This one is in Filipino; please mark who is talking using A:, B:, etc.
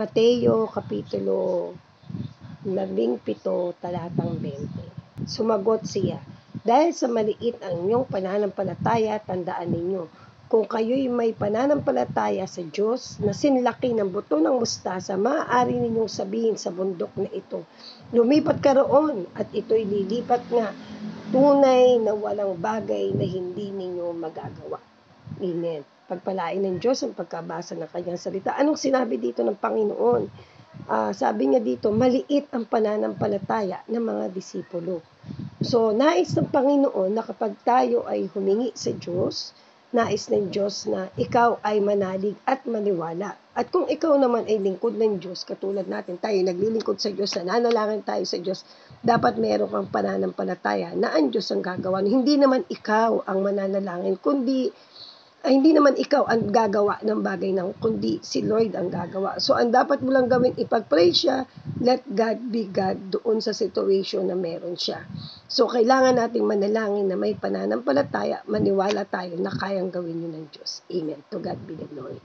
A: Mateo Kapitulo 17, talatang 20. Sumagot siya, dahil sa maliit ang inyong pananampalataya, tandaan ninyo, kung kayo'y may pananampalataya sa Diyos na sinlaki ng buto ng mustasa, maaari ninyong sabihin sa bundok na ito, lumipat ka roon, at ito'y lilipat nga. Tunay na walang bagay na hindi ninyo magagawa. Amen. Pagpalain ng Diyos ang pagkabasa ng kanyang salita. Anong sinabi dito ng Panginoon? Sabi niya dito, maliit ang pananampalataya ng mga disipulo. So, nais ng Panginoon na kapag tayo ay humingi sa Diyos, nais ng Diyos na ikaw ay manalig at maniwala. At kung ikaw naman ay lingkod ng Diyos, katulad natin, tayo naglilingkod sa Diyos, nananalangin tayo sa Diyos, dapat meron kang pananampalataya na ang Diyos ang gagawa. Hindi naman ikaw ang mananalangin, hindi naman ikaw ang gagawa ng bagay kundi si Lord ang gagawa. So, ang dapat mo lang gawin, ipag-pray siya, let God be God doon sa situation na meron siya. So, kailangan nating manalangin na may pananampalataya, maniwala tayo na kayang gawin yun ng Diyos. Amen. To God be the glory.